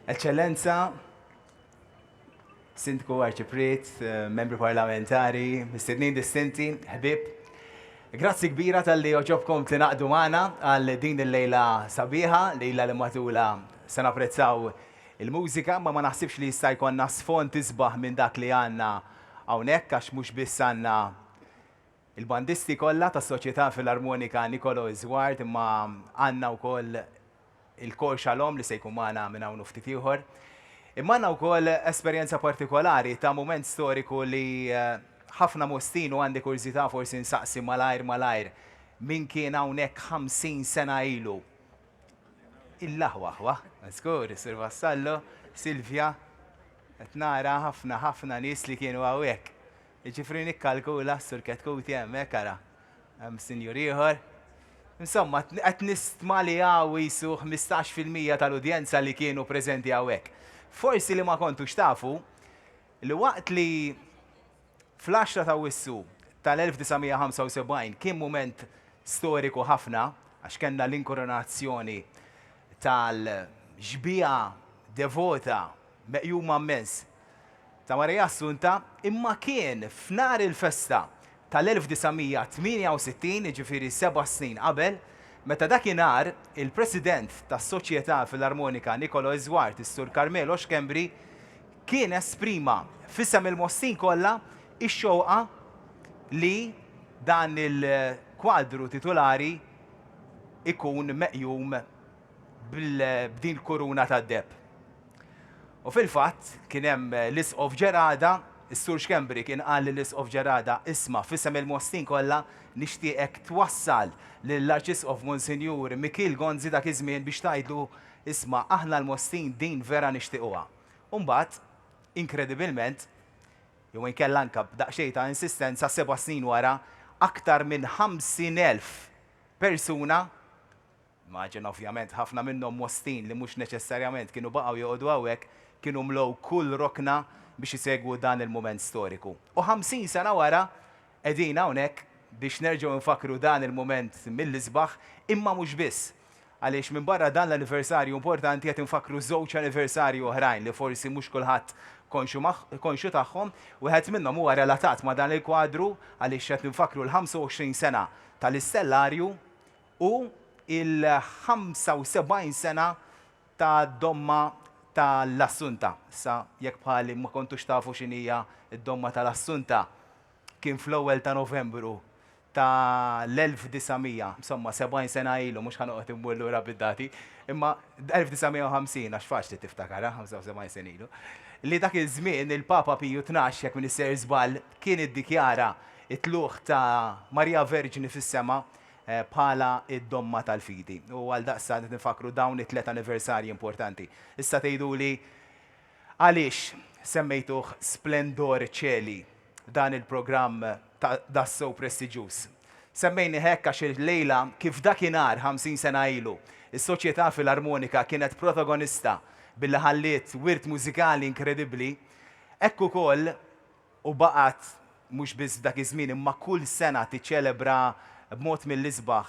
Eccellenza, Sindku Arċiprit, membri parlamentari, mistednin distinti, ħbib. Grazzi kbira tal-li oġobkom tinaqdu maħna għal din il-lejla sabiħa, lejla li matula se napprezzaw il-mużika, ma naħsibx li jista' jkollna sfond isbaħ minn dak li għandna hawnhekk għax mhux biss għandna il-bandisti kollha tas-Soċjetà Filarmonika Nikolo Iżward, imma għandna wkoll il-kor xalom li se jkun magħna minn hawn ftit ieħor. Imma għandna wkoll esperjenza partikolari ta' mument storiku li ħafna mostin u għandi kurzità forsi nsaqsi malajr min kien hawnhekk 50 sena ilu. Il-laħwaħwa, skur, Sir Vassallo, Silvia, qed nara ħafna nies li kienu hawnhekk. Jiġifieri nikkalkula s-Sur Ketkuti hemmhekk ara. Hemm sinjur ieħor. Insomma, qed nistma' li hawn jisu 15% tal-udjenza li kienu preżenti hawnhekk. Forsi li ma kontux tafu li waqt li fl-10 ta' Wissu tal-1975 kien mument storiku ħafna għax kellna l-inkoronazzjoni tal-ġbija devota meqjuma immens ta' Marija Assunta, imma kien f'nar il-festa tal-1968, ġifiri 7 snin qabel, meta dakinhar il-President tas-Soċjetà Filarmonika Nikolo Iżward, is-Sur Carmelo Xkembri, kien esprima f'isem il-mostin kollha ix-xewqa li dan il-kwadru titolari ikun meqjum b'din il-kuruna tad-deb. U fil-fatt kien hemm l-Isqof Ġerada, is-Sur Xkembri kien qal l-Isqof Ġerada isma' f'isem il-mostin kollha nixtieqek twassal lill-Arċisqof Monsinjur Mikil Gonzi dak iż-żmien biex tgħidlu isma' aħna l-mostin din vera nixtiequha. U mbagħad, inkredibilment, jew inkella anke b'daqsxejn ta' insistenza 7 snin wara, aktar minn 50,000 persuna, immaġin ovvjament ħafna minnhom mostin li mhux neċessarjament kienu baqgħu joqogħdu hawnhekk, kienu mlew kull rokna biex isegwu dan il-mument storiku. U 50 sena wara qegħdin hawnhekk biex nerġgħu nfakru dan il-mument mill-isbaħ, imma mhux biss. Għaliex minn barra dan l-anniversarju importanti qed infakru żewġ anniversarji oħrajn li forsi mhux kulħadd konxu tagħhom, wieħed minnhom huwa relatat ma' dan il-kwadru għaliex qed infakru l-25 sena tal-Istellarju u il-75 sena ta' domma tal-Assunta. Sa jekk bħali ma kontux tafu x'inhija d-domma tal-Assunta, kien fl-ewwel ta' Novembru tal-1900, insomma 70 sena ilu, mhux ħanoqgħod immur lura bid-dati, imma 1950 għax faċli tiftakar, 75 sena ilu. Li dak iż-żmien il-Papa Piju XII jekk Minister żball kien iddikjara it-tluħ ta' Marija Verġini fis-sema bħala id-domma tal-fidi. U għal daqsa nifakru dawn it-3 anniversarji importanti. Issa tgħiduli għaliex semmejtuh Splendor Ċeli dan il-programm das-so prestiġjuż. Semmejni hekk għax il-lejla kif dakinhar 50 sena ilu, is-Soċjetà Filarmonika kienet protagonista billi ħalliet wirt mużikali inkredibbli, hekk ukoll u baqgħet mhux biss dak iż-żmien imma kull sena tiċċelebra b'mod mill-isbaħ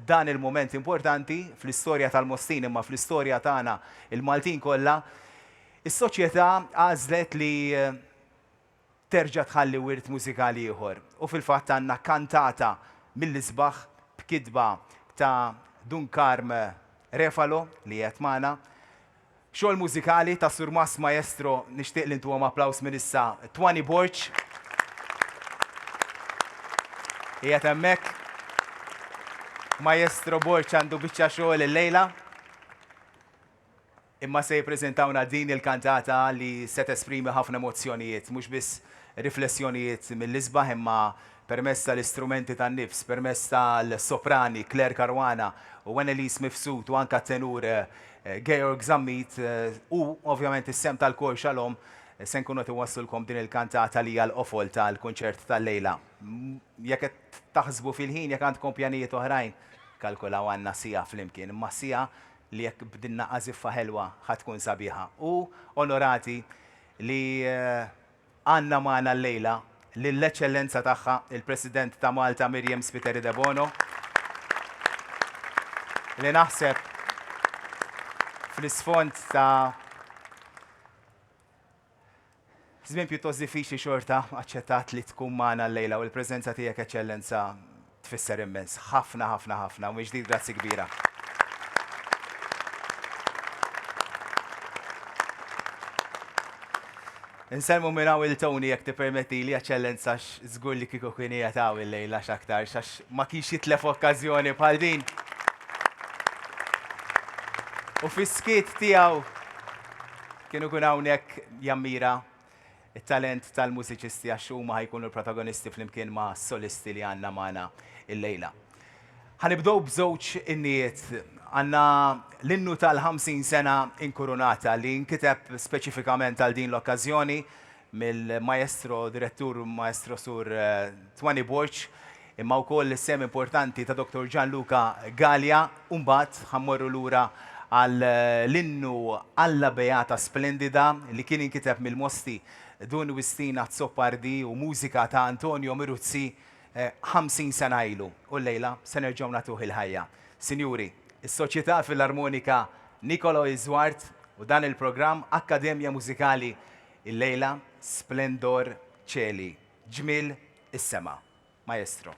dan il-moment importanti fl-istorja tal-Mostin imma fl-istorja tagħna il-Maltin kollha, is-soċjetà għażlet li terġa' tħalli wirt mużikali ieħor. U fil-fatt għandna kantata mill-isbaħ b'kitba ta' Dunkarm Refalo li qed magħna. Xogħol mużikali ta' Sur Mas Maestro, nixtieq li ntuhom applaws minn issa Twani Borċ. Qiegħed hemmhekk. Maestro Borċ għandu biċċa xogħol il-lejla. Imma se jippreżentawna din il-kantata li se tesprimi ħafna emozzjonijiet, mhux biss riflessjonijiet mill-isbaħ imma permezz tal-istrumenti tan-nifs, permezz tal-soprani Claire Caruana u Annelies Mifsud u anke tenur Georg Zammit u ovvjament is-sem tal-kor xalom se nkunu tiwassulkom din il-kantata li hija l-qofol tal-kunċert tal-lejla. Jekk qed taħsbu fil-ħin jekk għandkom pjanijiet oħrajn, kalkulaw għandna sija flimkien, imma sija li jekk bdinna għaziffa ħelwa ħatkun sabiħa. U onorati li għanna maħna l-lejla l-eċellenza tagħha il-President ta' Malta Mirjam Spiteri de Bono li naħseb fl-isfond ta' Żmien pjuttost diffiċli xorta aċċettat li tkun magħna llejla u l-preżenza tiegħek eċċellenza tfisser immens. Ħafna ħafna ħafna u miġdid grazzi kbira. Inselmu minnaw il-Tony jek t-permetti li eċċellenza żgur li kieku kien jataw il-lejla x'aktar x'ax ma kienx jitlef okkażjoni bħal din. U fis-skiet tiegħu kienu kun hawnhekk jammira it-talent tal-mużiċisti għax huma ħajkunu l-protagonisti flimkien ma' solisti li għandna magħna il-lejla. Ħanibdew b'żewġ innijiet. Għandna l-innu tal-50 sena inkurunata li nkiteb speċifikament għal din l-okkażjoni mill-maestro direttur maestro Sur Twani Borċ imma wkoll sem importanti ta' Dr. Gianluca Gallia u mbagħad ħammorru lura għal l-innu Alla Beata Splendida li kien inkiteb mill-Mosti Dun Wistina Zoppardi u mużika ta' Antonio Miruzzi 50 sena ilu. U l-lejla se nerġgħu nagħtuh il-ħajja. Sinjuri, is-Soċjetà Filarmonika Nikolaj Zwart u dan il-programm Akkademja Mużikali il-lejla Splendor Ċeli. Ġmil is-sema. Maestro.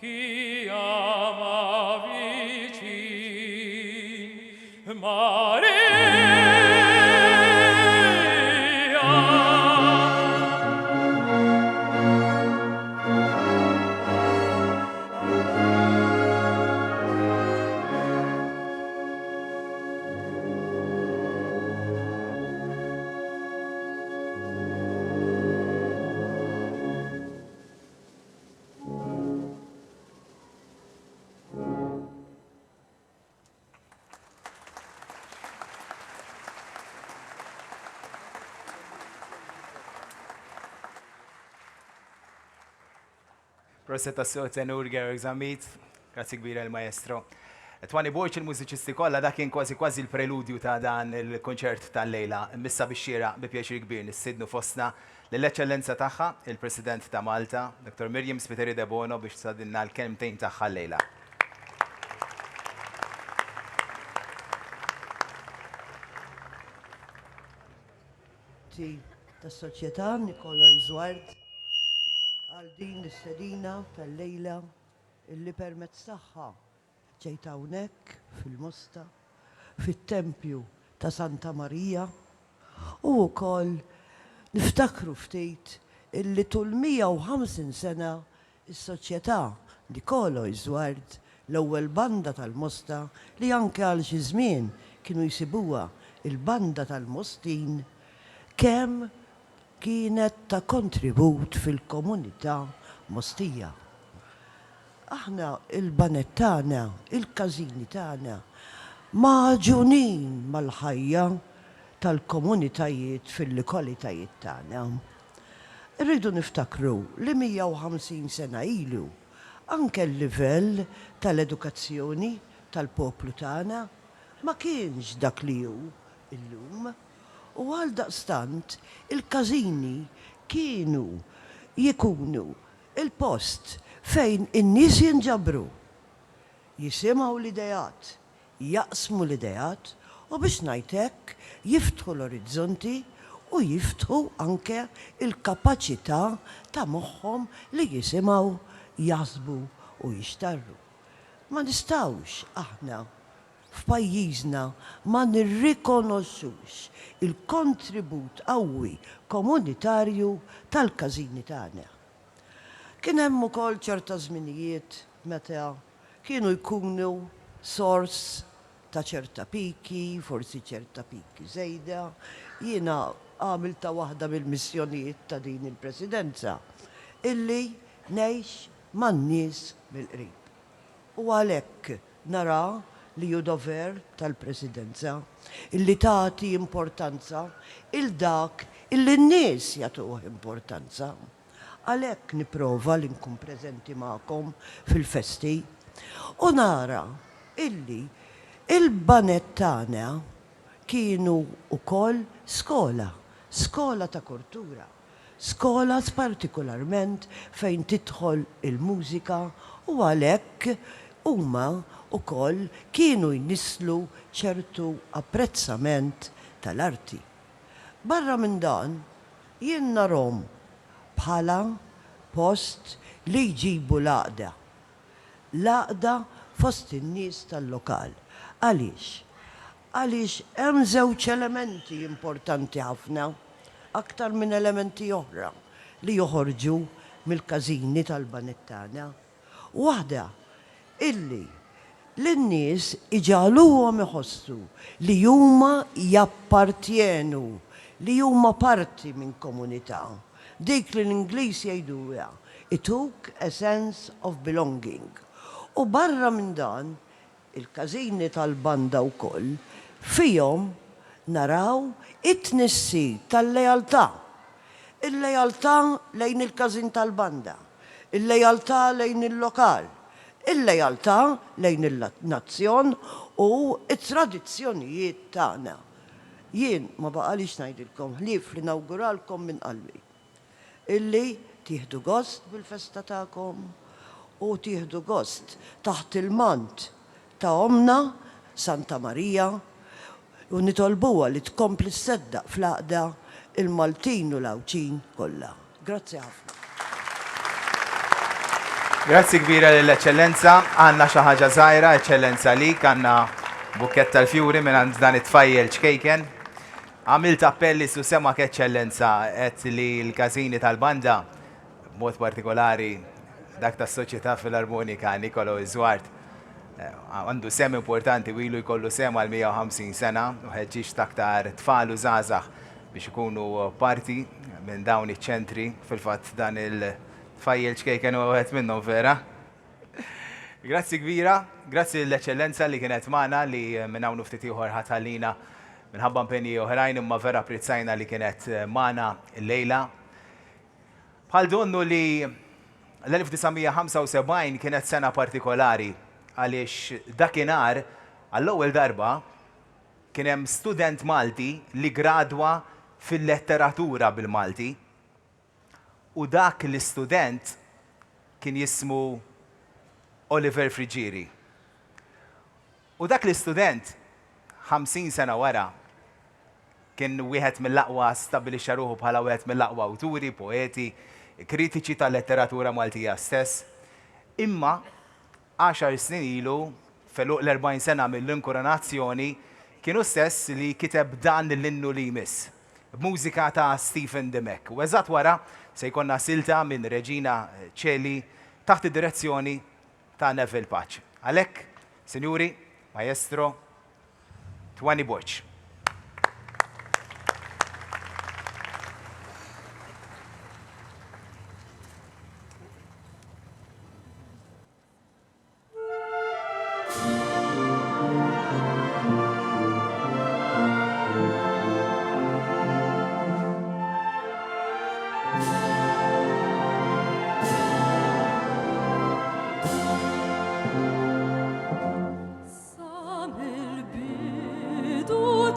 chi ama vicin Maria. Prosetta s-sotenur Gerg Zamit, grazzi kbira il-maestro. Twani Borċ il-mużiċisti kollha dak kien kważi l-preludju ta' dan il-konċert tal-lejla. Missa bix-xira bi pjaċir kbir nissidnu fostna l-eċċellenza tagħha, il-President ta' Malta, Dr. Mirjam Spiteri de Bono biex tsadilna l-kelmtejn tagħha l-lejla. Tas-soċjetà Nikolaj Zwart għal din is-sedina tal-lejla illi permezz tagħha ġejt hawnhekk fil-Mosta, fit-Tempju ta' Santa Marija u wkoll niftakru ftit illi tul 150 sena is-soċjetà Nikolaj Zwart, l-ewwel banda tal-Mosta li anke għal xi żmien kienu jsibuha il-banda tal-Mostin, kemm kienet ta' kontribut fil-komunità mostija. Aħna il-banet tagħna, il-każini tagħna, maġunin mal-ħajja tal-komunitajiet fil-lokalitajiet tagħna. Irridu niftakru li 150 sena ilu anke l-livell tal-edukazzjoni tal-poplu tagħna ma kienx dak li hu illum. U għal daqstant il-każini kienu jikunu il-post fejn in-nies jinġabru, jisimgħu l-idejat, jaqsmu l-idejat u biex ngħidlek jiftħu l-orizzonti u jiftħu anke il-kapaċità ta' moħħhom li jisimgħu, jaħsbu u jixtarru. Ma nistgħux aħna f'pajjiżna ma nirrikonoxxux il-kontribut qawwi komunitarju tal-każini tagħna. Kien hemm ukoll ċerta żminijiet meta kienu jkunu sors ta' ċerta piki, forsi ċerta piki żejda. Jiena għamilta waħda mill-missjonijiet ta' din il-presidenza illi ngħix man-nies mill-qrib. U għalhekk nara li ju dover tal-presidenza, illi tagħti importanza il-dak illi n-nies jagħtuh importanza. Għalhekk nipprova li nkun preżenti magħkom fil-festi u nara illi il-banet tagħna kienu wkoll skola ta' kultura, skola partikolarment fejn tidħol il-mużika u għalhekk huma ukoll kienu jnislu ċertu apprezzament tal-arti. Barra minn dan, jien narhom bħala post li jġibu laqda. Laqda fost in-nies tal-lokal. Għaliex? Għaliex hemm żewġ elementi importanti ħafna, aktar minn elementi oħra li joħorġu mill-każini tal-banet tagħna. Waħda illi l-nies iġaluhom iħossu li huma jappartjenu, li huma parti minn komunità. Dik li l-Ingliż jgħiduha, it took a sense of belonging. U barra minn dan, il-każini tal-banda wkoll fihom naraw it-tnissi tal-lejaltà. Il-lejaltà lejn il-każin tal-banda, il-lejaltà lejn il-lokal, il-lejaltà lejn il-nazzjon u it-tradizzjonijiet tagħna. Jien ma baqalix ngħidilkom ħlief li nawguralkom minn qalbi illi tieħdu gost bil-festa tagħkom u tieħdu gost taħt il-mant ta' omna Santa Marija u nitolbuha li tkompli sseddaq fl-għaqda il-Maltin u l-Awċin kollha. Grazzi ħafna. Grazzi kbira l-Eccellenza, għanna xaħġa zaħira, Eccellenza lik, għanna bukket tal-fjuri minn għand dan it-tfajjel ċkejken. Għamilt appelli su semak Eccellenza, et li l-kazini tal-banda, mod partikolari dak tas soċjetà fil-armonika Nikolo Iżwart, għandu sem importanti u ilu jkollu sem għal 150 sena, u ħedġiġ taktar tfal u zazax biex ikunu parti minn dawn iċ-ċentri fil-fatt dan il-tfajjel ċkejken u għet minnom vera. Grazzi kbira, grazzi l-Eccellenza li kienet maħna li minn hawn ftiti uħor ħatħallina minħabba impenji oħrajn imma vera apprezzajna li kienet maħna l-lejla. Bħal donnu li l-1975 kienet sena partikolari għaliex dakinhar għall-ewwel darba kien hemm student Malti li gradwa fil-letteratura bil-Malti u dak l-istudent kien jismu Oliver Frigieri. U dak l-istudent 50 sena wara kien wieħed mill-aqwa stabilixxa ruħu bħala wieħed mill-aqwa awturi, poeti, kritiċi tal-letteratura Maltija stess. Imma 10 snin ilu feluq l-40 sena mill-inkoronazzjoni kienu stess li kiteb dan l-innu li jmiss, b'mużika ta' Stephen Demek. U eżatt wara se jkollna silta minn Reġina Ċeli taħt id-direzzjoni ta' Neville Paċ. Għalhekk, Sinjuri, Maestro, Twani Boċ. Sa mill-bidu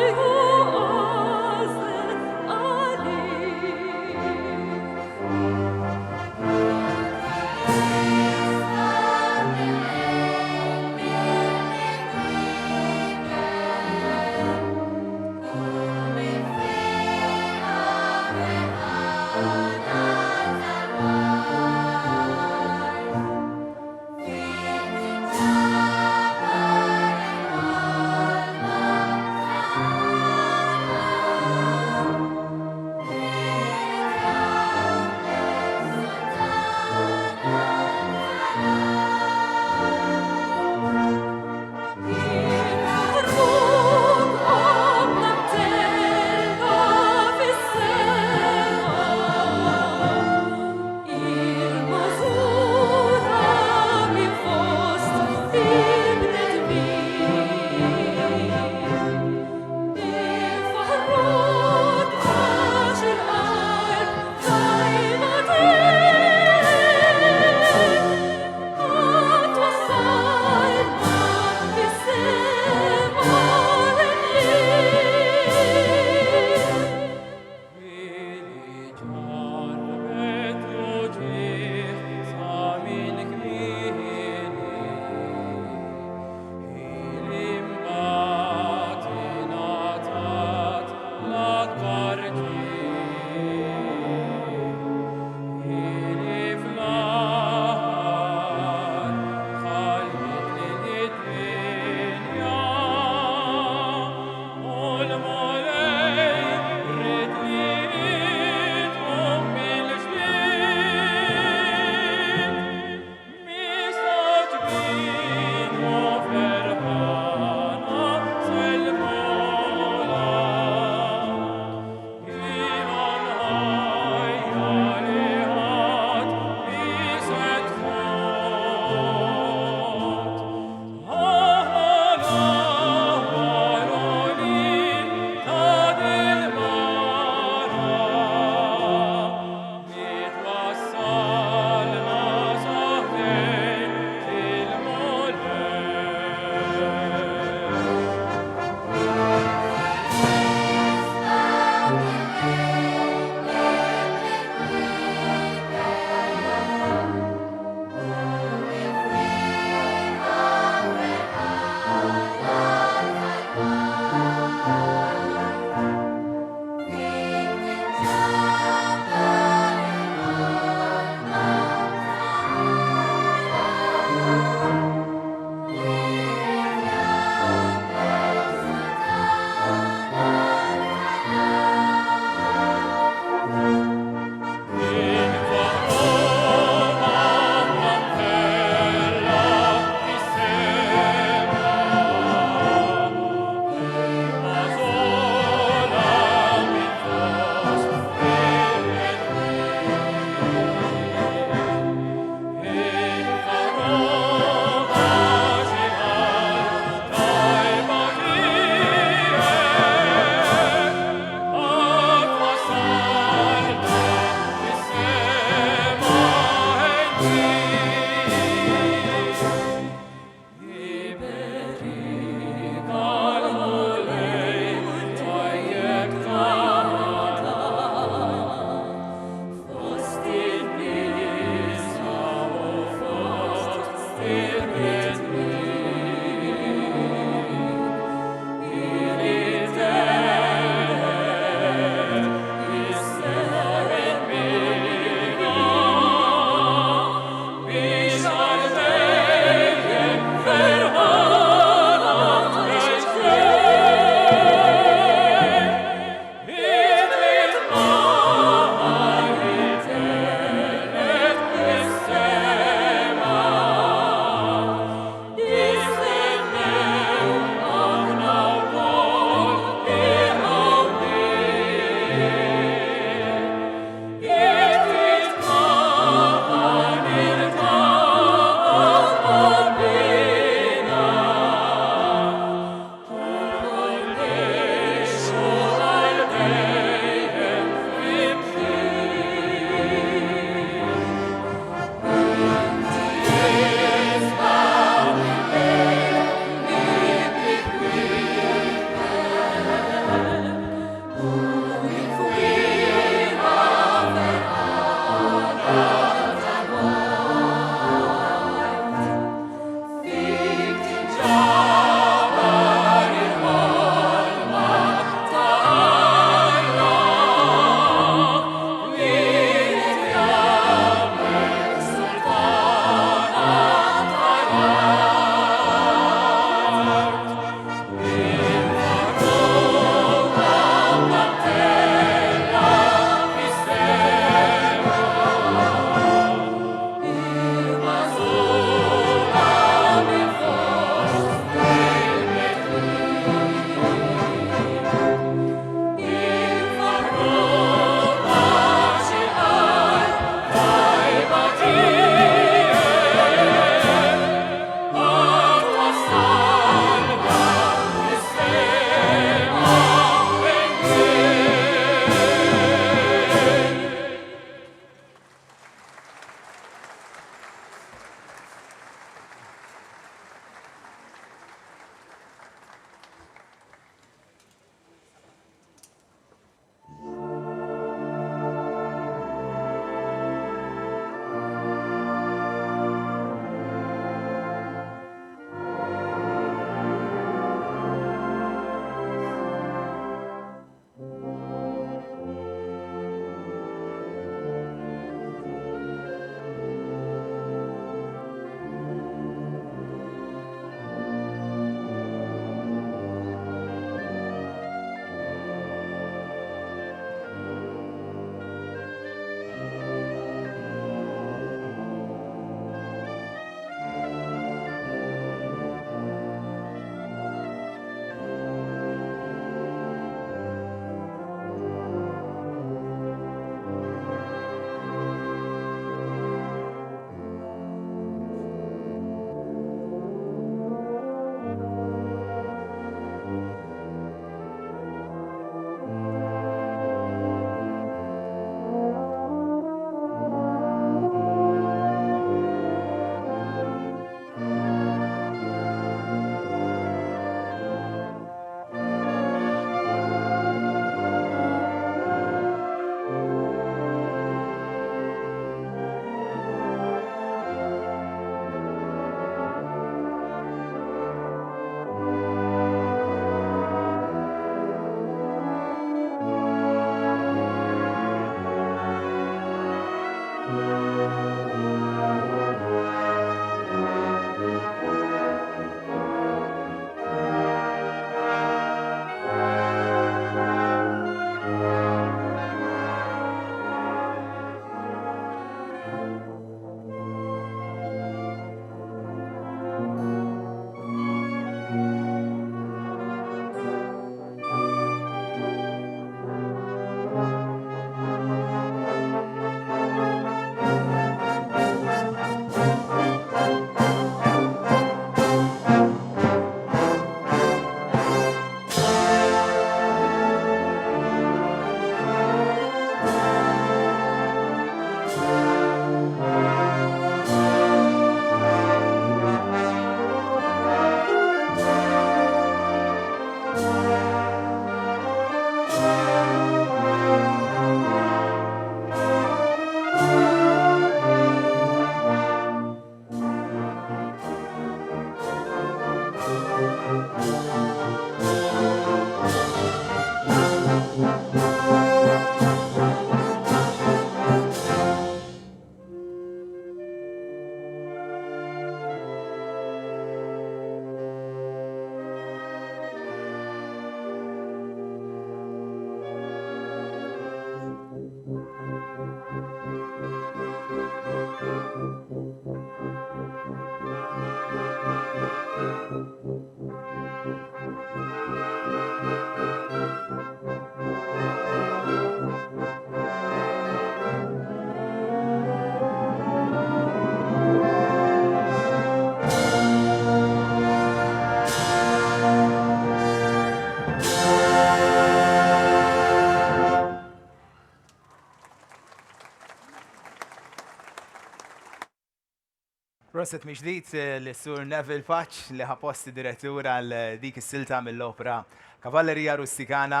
Proset miġdijt l-sur Neville Patch li ħaposti direttur għal dik is-silta mill-opera Kavallerija Rustikana,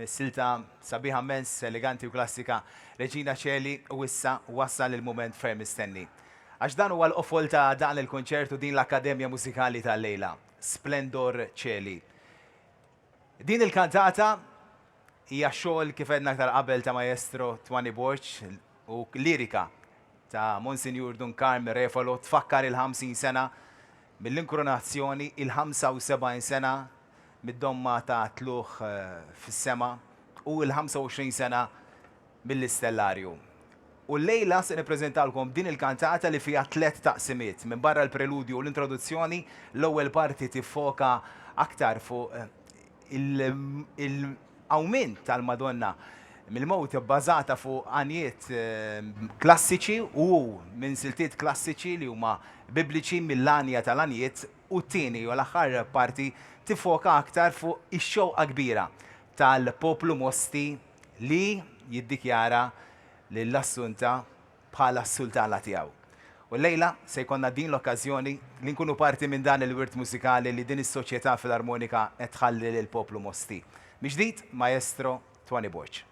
silta sabiħa mens, eleganti u klassika, Reġina Ċeli u issa wassal il-moment ferm mistenni. Għax dan huwa l-qofol ta' dan il-konċertu din l-Akkademja Musikali tal-lejla, Splendor Ċeli. Din il-kantata hija xogħol kif edna aktar qabel ta' maestro Twani Borċ u lirika ta' Monsignor Dunkarm Refalo tfakkar il-50 sena mill-inkronazzjoni, il-75 sena mid-domma ta' tluħ fis-sema u il-25 sena mill-istellarju. U l-lejla se nippreżentalkom din il-kantata li fiha 3 taqsimiet. Minn barra l-preludju u l-introduzzjoni, l-ewwel parti tiffoka aktar fuq il-awment tal-Madonna mill-mowt bbażata fuq għanijiet klassiċi u minn siltiet klassiċi li huma bibliċi mill-għanja tal-għanijiet u t-tieni u l-aħħar parti tifoka aktar fuq ix-xewqa kbira tal-poplu Mosti li jiddikjara lill-Assunta bħala s-sultana tiegħu. U l-lejla se jkollna din l-okkażjoni li nkunu parti minn dan il-wirt musikali li din is-soċjetà fil-armonika qed tħalli lill-poplu Mosti. Miġdid, Maestro Twani Borċ.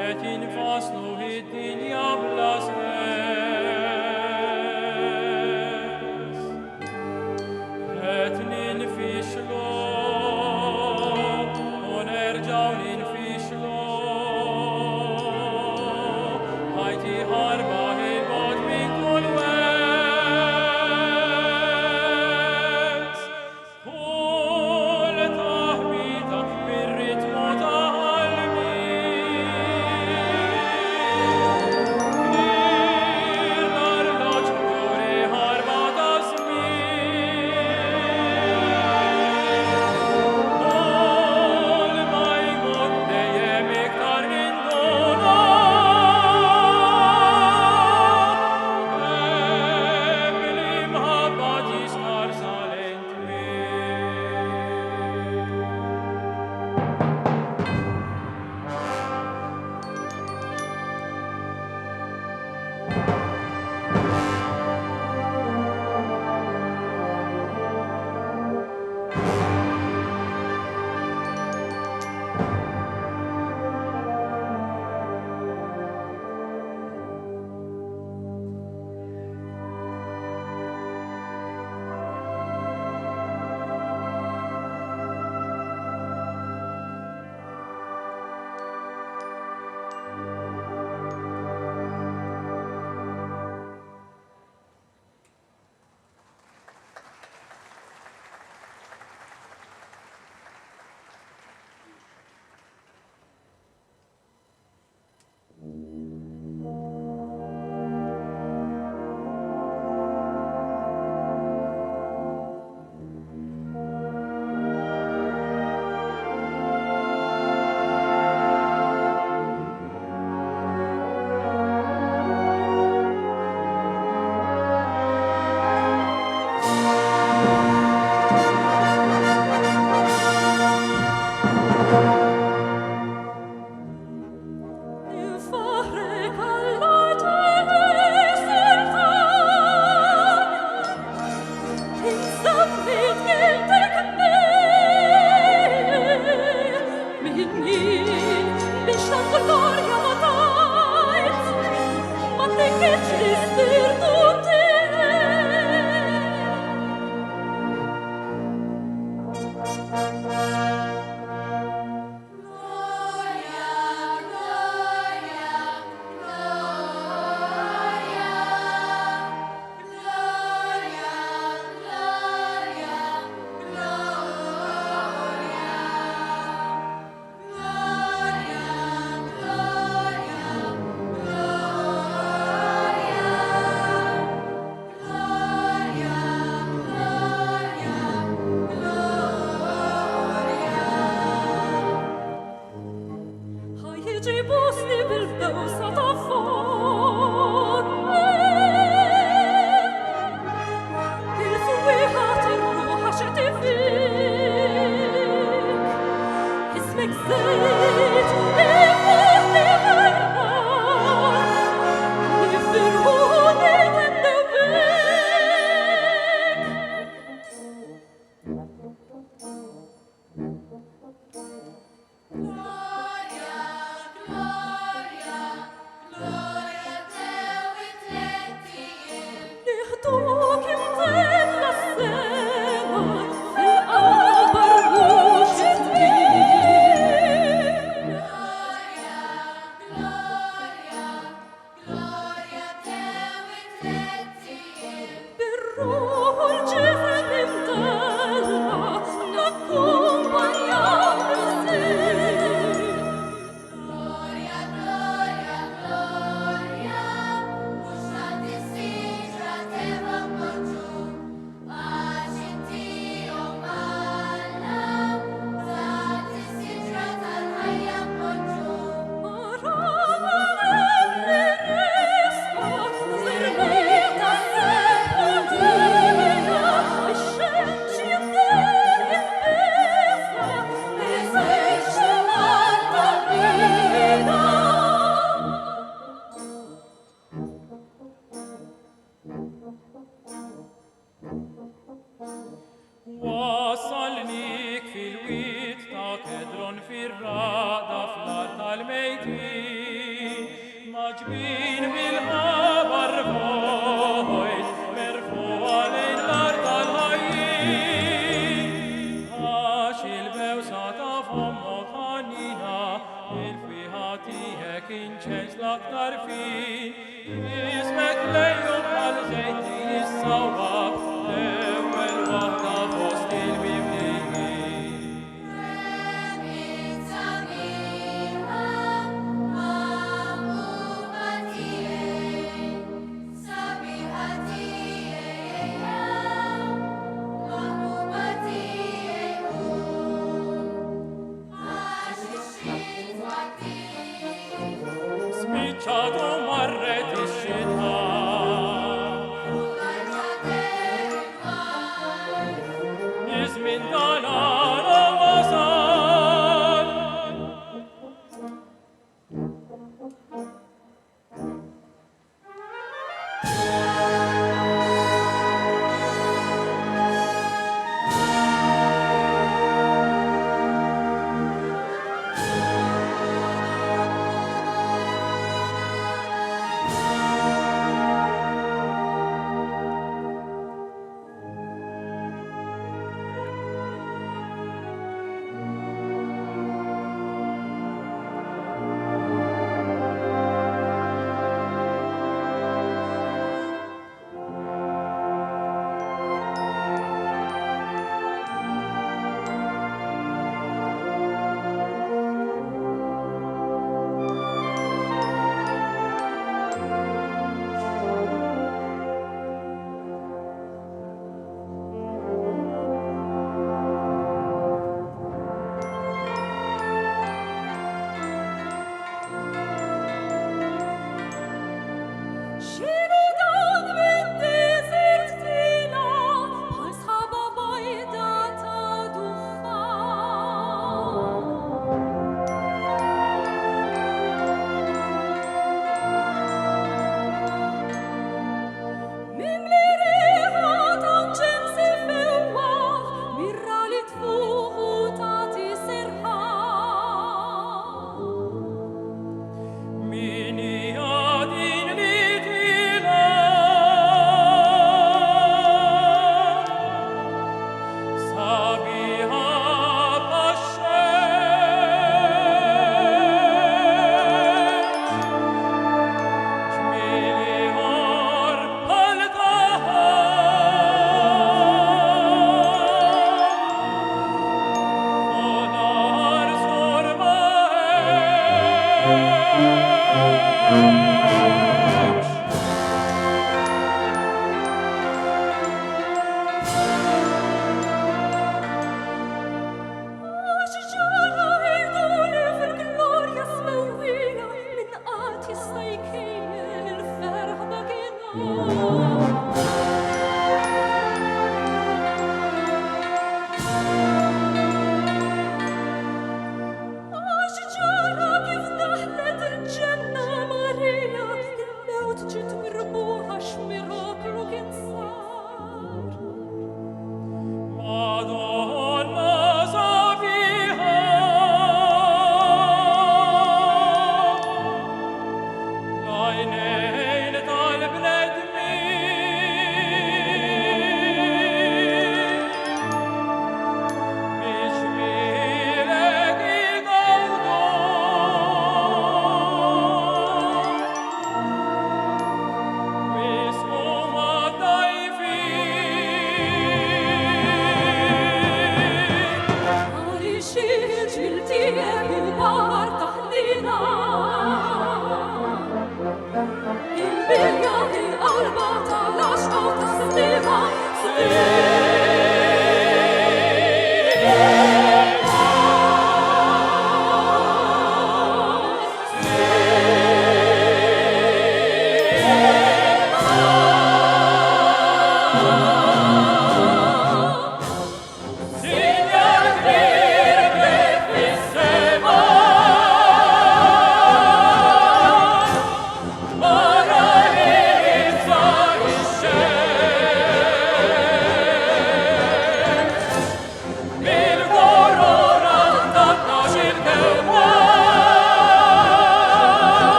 et in fas novit in iablas res, et nin fishlo, onergiau nin fishlo, haiti harba hebot vincul ves, kol tahmita bir ritmo tahalmi, Gloria, gloria, gloria. Ġbin bil-ħabar vojt, merfuqa lejn l-art tal-ħajjin. Għax il-bewsa ta' fommok ħanina, il-fiħa tiegħek inċens l-aktar fin. Ismek lejhom bħal żejt li jissawwaq, l-ewwel waħda fost il-mimlijin. Spiċċatu marret ix-xita. Iż-żmien tal-għala wasal. Xinu dan mid-desert tina, bħal sħaba bajda ta' dukhan. Mimli riħa ta' ġemsi fewwa, mirra li tfuq u tagħti serħa. Min hija din li tila? Sabiħa b'ax-xemx. Ġmiel ieħor bħal taħħa. Fonar żgur ma hemmx. Għax ġara ħiduli fil-glorja smewwila, min qatt jista' jkejjel il-ferħ dakinhar. Għax ġara kif daħlet il-ġenna Marija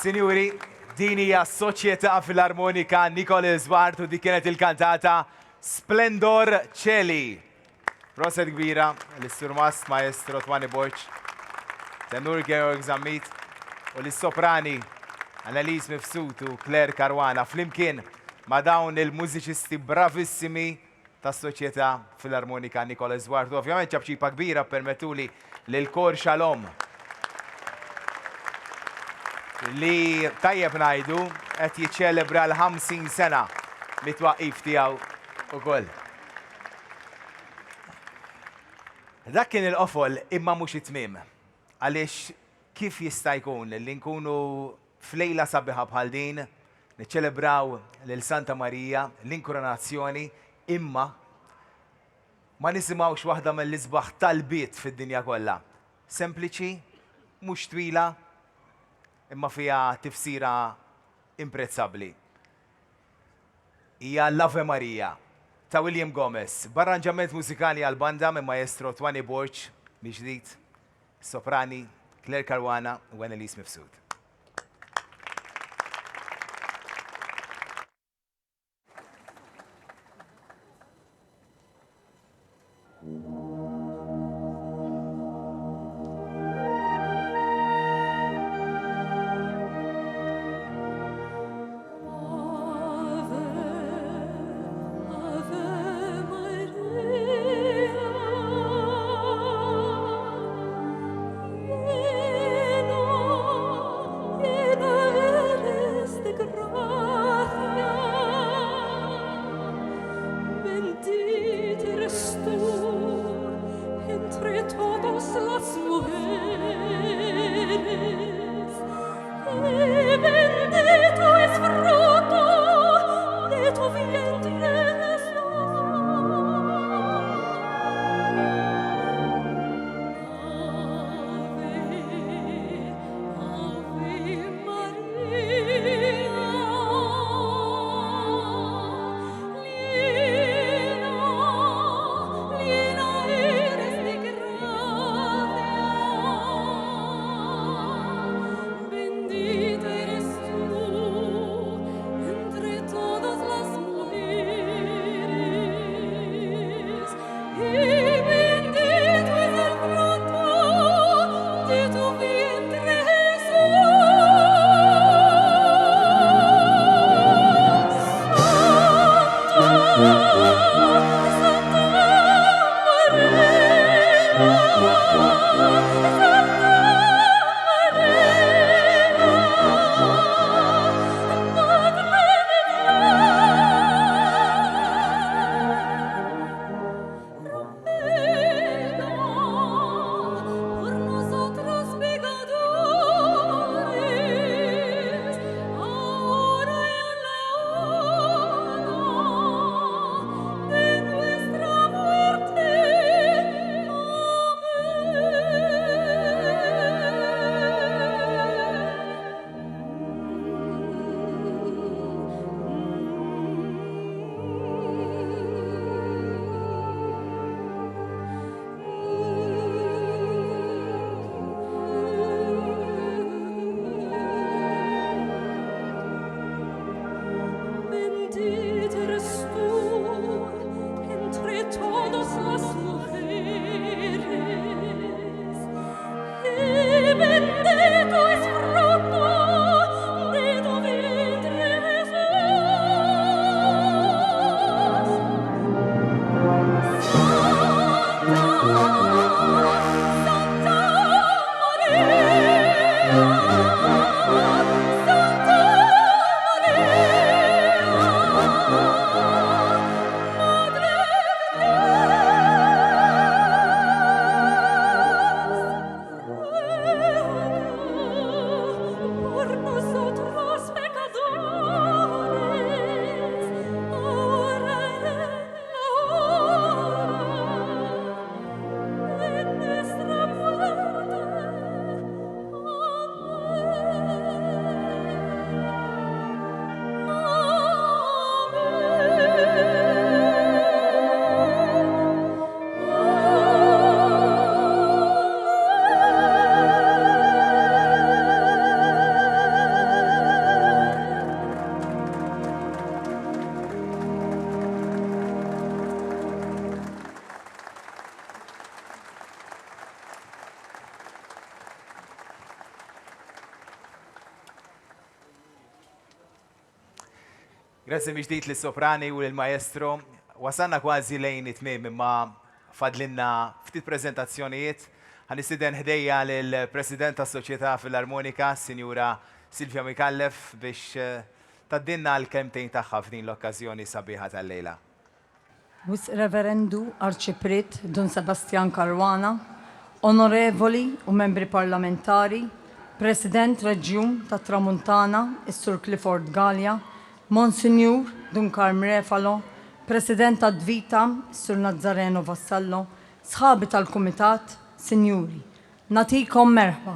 Sinjuri, din hija s-Soċjetà Filarmonika Nicholas Ward u dik kienet il-kantata Splendor Cieli. Proset kbira, l-Sur Mast Maestro Twani Borċ, Tenur Georg Zammit u l-soprani Annalise Mifsud u Claire Karwana flimkien ma' dawn il-mużiċisti bravissimi tas-Soċjetà Filarmonika Nicholas Ward. U ovvjament ċabċipa kbira permettuli lil-Kor Shalom li tajjeb ngħidu qed jiċċelebra l-50 sena mit-twaqqif tiegħu ukoll. Dak kien il-qofol imma mhux it-tmiem. Għaliex kif jista' jkun li nkunu f'lejla sabiħa bħal din niċċelebraw lil Santa Marija l-inkoronazzjoni imma ma nisimgħux waħda mill-isbaħ talbiet fid-dinja kollha. Sempliċi, mhux twila, imma fija tifsira imprezzabbli. Hija l-Ave Maria ta' William Gomez, b'arranġament mużikali għal-banda minn Maestro Twani Borċ, miġdid, soprani Claire Karwana u Annalise Mifsud. Grazzi miġdijt l-soprani u l-maestro. Wasanna kważi lejn it-tmiem imma fadlinna ftit prezentazzjonijiet. Ħanistiden ħdejja l-President tas-Soċjetà Filarmonika, Sinjura Silvia Mikallef, biex taddinna l-kemtejn tagħha f'din l-okkażjoni sabiħa tal-lejla. Wis Reverendu Arċipret Don Sebastian Caruana, onorevoli u membri parlamentari, President Reġjun tat Tramuntana, is-Sur Clifford Gallia, Monsignor Duncar Mrefalo, President Advita, Sur Nazzareno Vassallo, sħabi tal-Kumitat, Sinjuri, natikom merħba.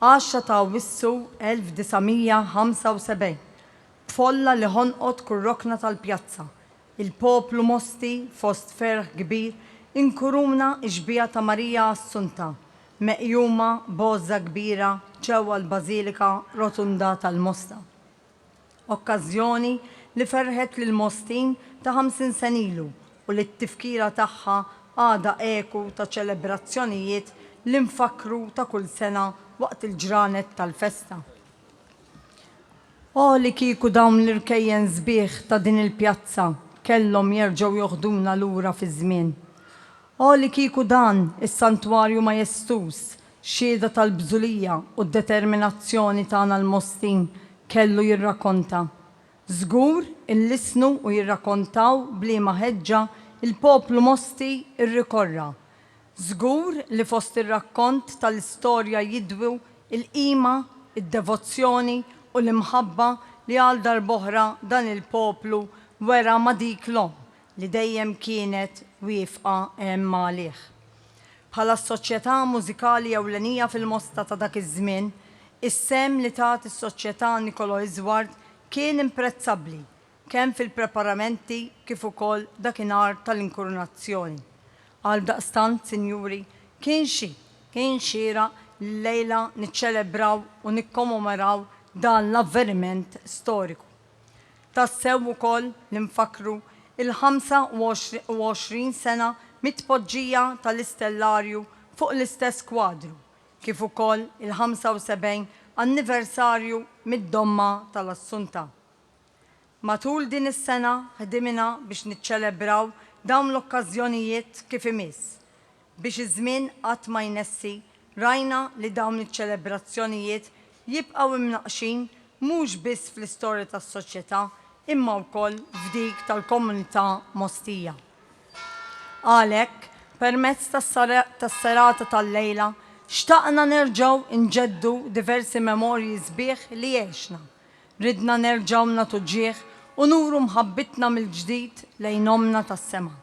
10 ta' Awwissu 1975, b'folla li ħonqot kurrokna tal-pjazza, il-poplu Mosti fost ferħ kbir inkuruna iġbija ta' Marija Assunta, meqjuma boża kbira ġewwa l-Bażilika Rotunda tal-Mosta. Okkażjoni li ferħet lil Mostin ta' 50 senilu u li t-tifkira tagħha għada eku ta' ċelebrazzjonijiet li nfakru ta' kull sena waqt il-ġranet tal-festa. O li kieku dawn l-irkejjen sbieħ ta' din il-pjazza kellhom jerġgħu joħduna lura fi żmien. O li kieku dan is-santwarju majestus, xieda tal-bżulija u d-determinazzjoni tagħna l-Mostin kellu jirrakkonta. Żgur illisnu u jirrakkontaw bliema ħeġġa il-poplu Mosti irrikorra. Żgur li fost ir-rakkont tal-istorja jidwu il-qima, id-devozzjoni u l-imħabba li għal darb'oħra dan il-poplu wera ma' dik l-om li dejjem kienet wifqa hemm għalih. Bħala s-soċjetà mużikali ewlenija fil-Mosta ta' dak iż-żmien, is-sem li tat is-soċjetà Nikolaj Żward kien imprezzabbli kemm fil-preparamenti kif ukoll dakinhar tal-inkurunazzjoni. Għal daqstant, Sinjuri, kien xira l-lejla niċċelebraw u nikkommemoraw dan l-avveniment storiku. Tassew ukoll li nfakru il-25 sena mit-tpoġġija tal-Istellarju fuq l-istess kwadru, kif ukoll il-75 anniversarju mid-domma tal-Assunta. Matul din is-sena ħdimna biex niċċelebraw dawn l-okkażjonijiet kif imiss. Biex iż-żmien qatt ma jnessi, rajna li dawn iċ-ċelebrazzjonijiet jibqgħu imnaqxin mhux biss fl-istorja tas-soċjetà imma wkoll f'dik tal-komunità Mostija. Għalhekk, permezz tas-serata tal-lejla, xtaqna nerġgħu inġeddu diversi memorji sbieħ li għexna. Ridna nerġgħu nagħtu ġieħ u nuru mħabbitna mill-ġdid lejn omna tas-sema.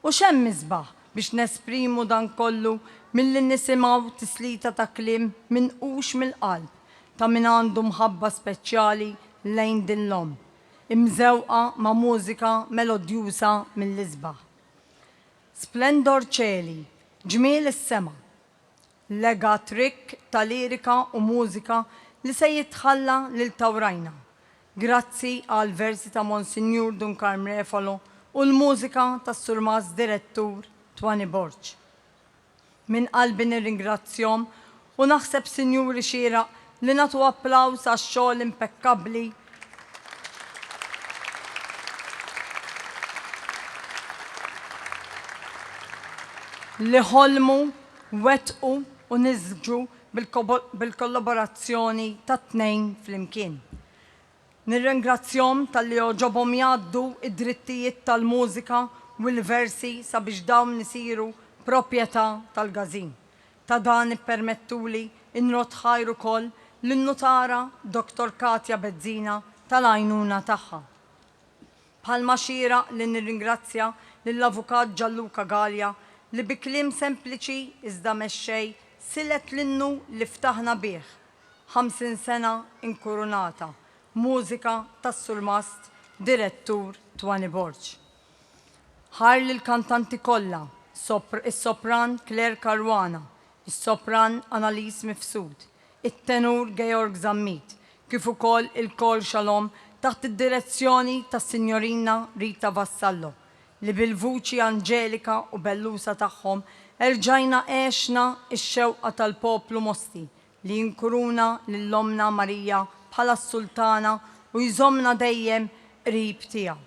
U xemm misbaħ biex nesprimu dan kollu milli nisimgħu tislita ta' kliem minqux mill-qalb ta' min għandu mħabba speċjali lejn din l-om, imżewqa ma' mużika melodjusa mill-isbaħ. Splendor ċeli, ġmiel is-sema, lega trikk ta' lirika u mużika li se jitħalla lil tawrajna. Grazzi għal versi ta' Monsignor Duncar Mrefalo u l-mużika ta' Surmaz Direttur Twani Borċ. Min qalbi nirringrazzjom u naħseb, Sinjuri, xira li nagħtu applaws għax-xogħol impeccabbli li ħolmu, wettqu u niżġu bil-kollaborazzjoni ta' tnejn flimkien. Nirringrazzjom tal-li oġobhom jgħaddu id-drittijiet tal-mużika u l-versi sabiex dawn isiru proprjetà tal-Gazin. Ta' dan ippermettuli inrot ħajr ukoll lin-nutara Dr. Katja Bezzina tal-għajnuna tagħha. Bħalma xira li nirringrazzja lill-Avukat Gianluca Gallia li bi kliem sempliċi iżda mexxej silet l-innu li ftaħna bih 50 sena inkurunata. Mużika tas-Sur Mast, Direttur Twani Borċ. Ħar lill-kantanti kollha, is-sopran Claire Caruana, is-sopran Annalise Mifsud, it-tenur Georg Zammit, kif ukoll il-kol Xalom taħt id-direzzjoni tas-Sinjorina Rita Vassallo, li bil-vuċi Angelika u bellusa tagħhom erġajna għexna ix-xewqa tal-poplu Mosti li jinkuruna lill-omna Marija bħala s-sultana u jżomna dejjem qrib tiegħu.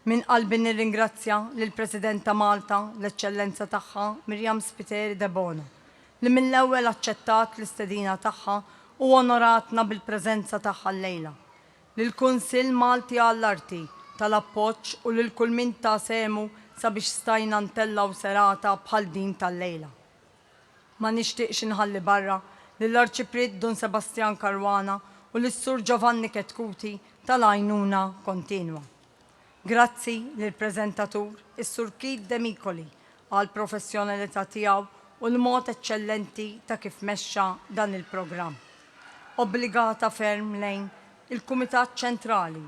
Min qalbi nirringrazzja lill-President ta' Malta, l-Eċċellenza tagħha Mirjam Spiteri de Bono, li mill-ewwel aċċettat l-istedina tagħha u onoratna bil-preżenza tagħha llejla. Lill-Kunsill Malti għall-Arti tal-appoġġ u lil kull min ta' semu sabiex stajna ntellaw serata bħal din tal-lejla. Ma nixtieqx inħalli barra lill-Arċipret Don Sebastian Caruana u lis-Sur Giovanni Ketkuti tal-għajnuna kontinwa. Grazzi lill-preżentatur is-Sur Kid De Micoli għall professjonalità tiegħu u l-mod eċċellenti ta' kif mexxa dan il-programm. Obbligata ferm lejn il-Kumitat Ċentrali,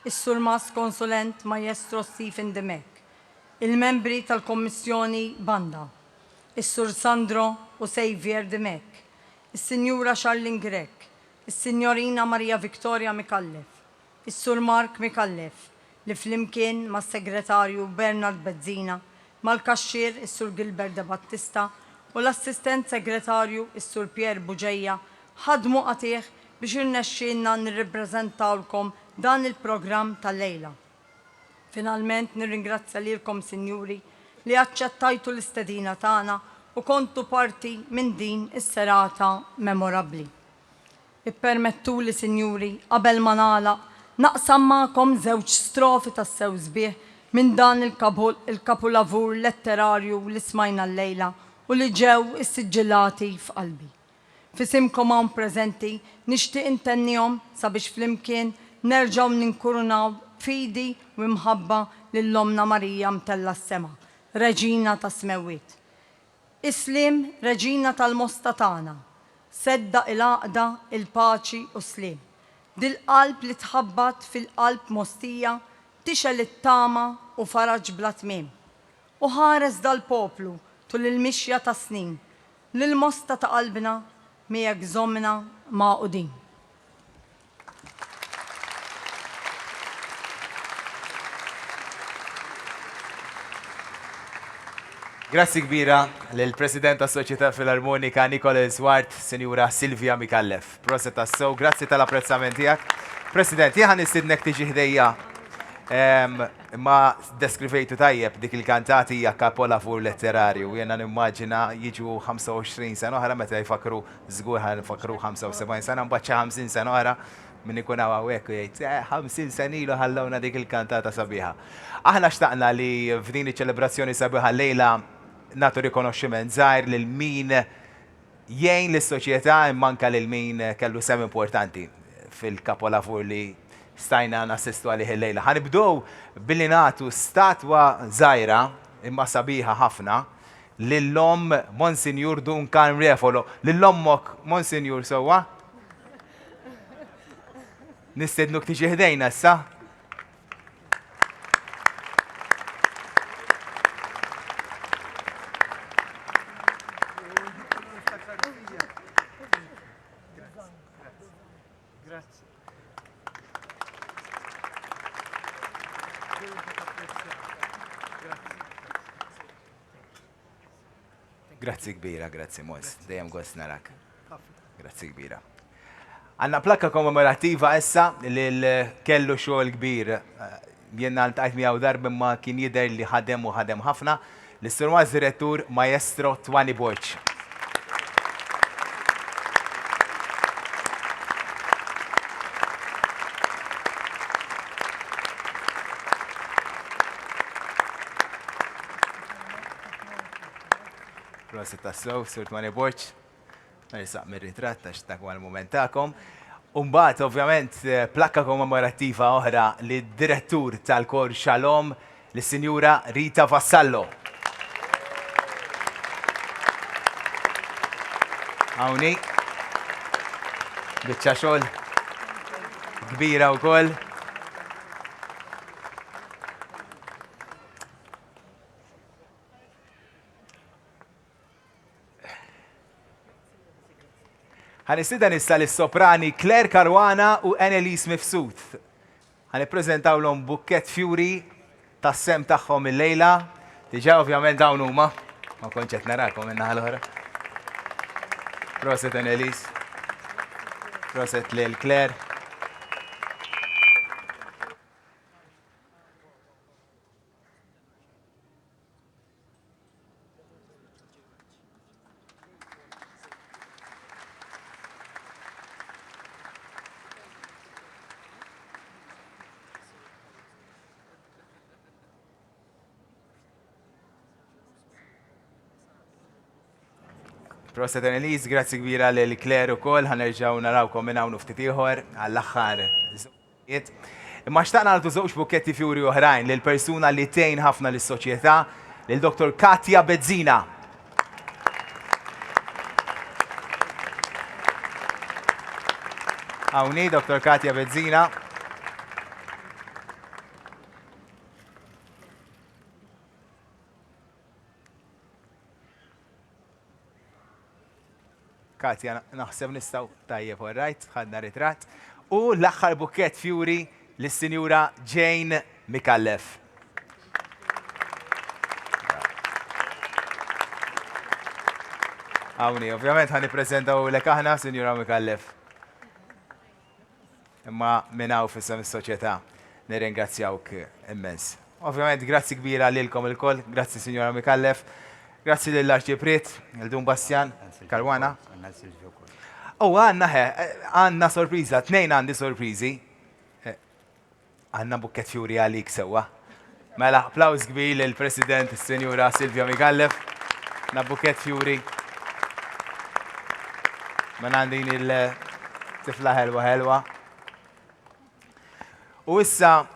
is-Sur Mas Konsulent Maestro Stephen Demek, il-membri tal-Kommissjoni Banda, is-Sur Sandro u Xavier Demek, is-Sinjura Charlene Grek, is-Sinjorina Maria Victoria Mikallef, is-Sur Mark Mikallef, li flimkien mas-Segretarju Bernard Bezzina, mal-Kaxxier is-Sur Gilbert De Battista u l-Assistent Segretarju is-Sur Pierre Buġejja ħadmu qatih biex irnexxielna nirrappreżentawlkom dan il-programm tal-lejla. Finalment nirringrazzja lilkom, Sinjuri, li aċċettajtu l-istedina tagħna u kontu parti minn din is-serata memorabbli. Ippermettuli, Sinjuri, qabel ma nagħlaq naqsam magħkom żewġ strofi tas-sew sbieħ minn dan il-kapulavur letterarju li smajna llejla u li ġew issiġġillati f'qalbi. Fisimkom hawn preżenti nixtieq intennihom sabiex flimkien nerġgħu ninkurunaw fidi u mħabba lill-Omna Marija mtella s-sema, Reġina ta' Smewwiet. Islim Reġina tal-Mosta tagħna, sedda il-għaqda, il-paċi u slim. Dil-qalb li tħabbat fil-qalb mostija tixel it-tama u faraġ bla tmiem. U ħares dal-poplu tul il-mixja ta' snin, lil-mosta ta' qalbna miegħek żommna maqudin. Grazzi kbira lill-President tas-Soċjetà Filarmonika Nicholas Ward, Sinjura Silvia Mikallef. Proset tas-sew, grazzi tal-apprezzament tiegħek. President, jieħan nistidnek tiġi ħdejja ma deskrivejtu tajjeb dik il-kantati hija kapolavur letterarju. Jena nimmaġina jiġu 25 sena oħra meta jfakru żgur ħanfakru 75 sena mbagħad 50 sena oħra min ikun hawnhekk u jgħid 50 sen ilu ħallewna dik il-kantata sabiħa. Aħna xtaqna li f'din iċ-ċelebrazzjoni sabiħa lejla nagħtu rikonoxximent żgħir lil min jgħin lis-soċjetà imma anke lil min kellu sem importanti fil-kapolavur li stajna nassistu għalih il-lejla. Ħanibdow billi nagħtu statwa żgħira imma sabiħa ħafna lill-omm Monsinjur Duncan Refolo. Lill-ommok Monsinjur sewwa? Nistednuk tiġi ħdejna issa? Grazzi kbira, grazzi Mos, dejjem gost narak. Grazzi kbira. Għanna plakka kommemorativa issa lil kellu xogħol kbir. Jenna ltqajt miegħu darba ma kien jidher li ħadem u ħadem ħafna l-Sur Direttur Maestro Twani Borċ. Proset tassew, Sur Twani Borċ. Nisaq mir-ritratt għax dak huwa l-mument tagħkom. Umbagħad ovvjament plakka kommemorattiva oħra lid-direttur tal-Kor Shalom, lis-Sinjura Rita Vassallo. Hawnhi biċċa xogħol kbira wkoll. Ħanistida nissa l-soprani Claire Caruana u Annalise Mifsud. Ħanippreżentawlhom bukkett fjuri tas-sem tagħhom il-lejla. Diġà ovvjament dawn huma. Ma kontx qed narakom in-naħa l-oħra. Proset Annalise. Proset lil Claire. Proset Annelies, grazzi kbira l-Kler u kol, ħanerġaw narawkom minn hawn ftit ieħor għall-aħħar. Imma xtaqna għaltu żewġ bukketti fjuri oħrajn lil persuna li tgħin ħafna lis-soċjetà, lil Dr. Katja Bezzina. Hawnhi Dr. Katja Bezzina. Katja, naħseb nistaw tajjeb, all right, ħadna ritratt. U l-aħħar bukkett fjuri lis-Sinjura Jane Mikallef. Hawnhi, ovvjament ħan nippreżentaw lek aħna, Sinjura Mikallef. Imma minn hawn f'isem is-soċjetà nirringrazzjawk immens. Ovvjament grazzi kbira lilkom ilkoll, grazzi Sinjura Mikallef, grazzi lill-Arċipret, il-Dun Bastian, Karwana. U għanna sorpriza, tnejn għandi sorprizi. Għanna bukket fjuri għalik sewa. Mela, applaus kbir il-President, il-Senjura Silvia Mikallef. Na bukket fjuri. Man għandin il-tifla helwa. U issa,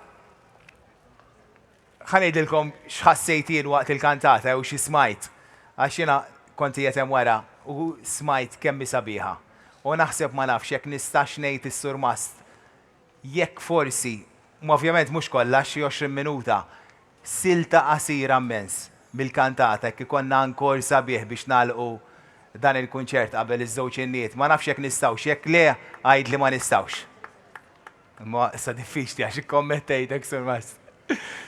ħanejdilkom xħassejtien waqt il-kantata u xi smajt. Għaxina konti jetem wara u smajt kemmi sabiħa. U naħseb ma nafx jekk nistax ngħid is-Sur Mast. Jekk forsi, ovvjament mhux kollha xi 20 minuta, silta qasira immens bil-kantata jekk ikonna ankor sabiħ biex nagħlqu dan il-kunċert qabel iż-żewġ inniet. Ma nafx jekk nistgħux, jekk le għajd li ma nistgħux. Ma issa diffiċli għax ikkommettejtek Sur Mast.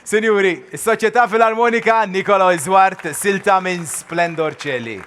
Sinjuri, is-Soċjetà Filarmonika Nikolaj Zwart, silta minn Splendor Ċeli.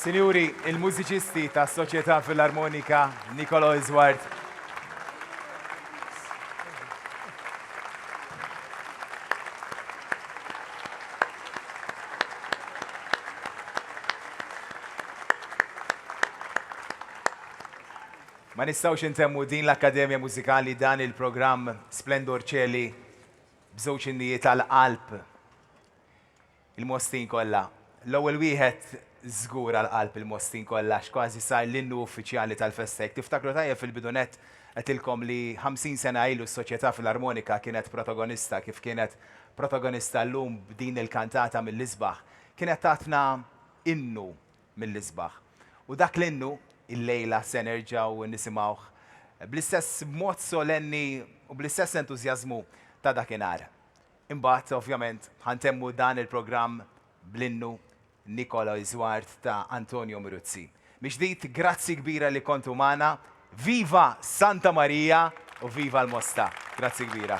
Sinjuri, il-mużiċisti ta' Soċjetà Filarmonika Nicolo Isward. Ma nistawx intemmu din l-Akkademja Mużikali dan il-programm Splendor Ċeli bżewġ innijiet tal-qalb il-mostin kollha. L-ewwel wieħed żgur għall-qalb il-mostin kollha x'kważi sar l-innu uffiċjali tal-festek. Tiftakru tajjeb fil-bidunet qedilkom li 50 sena ilu s-Soċjetà Filarmonika kienet protagonista kif kienet protagonista llum b'din il-kantata mill-isbaħ. Kienet tatna innu mill-isbaħ. U dak l-innu il-lejla se nerġgħu nisimgħuh bl-istess mod solenni u bl-istess entużjażmu ta' dakinhar. Imbagħad ovvjament ħantemmu dan il-programm bl-innu Nicolo Isward ta' Antonio Miruzzi. Miġdid, grazzi kbira li kontu magħna. Viva Santa Maria u viva l-Mosta. Grazzi kbira.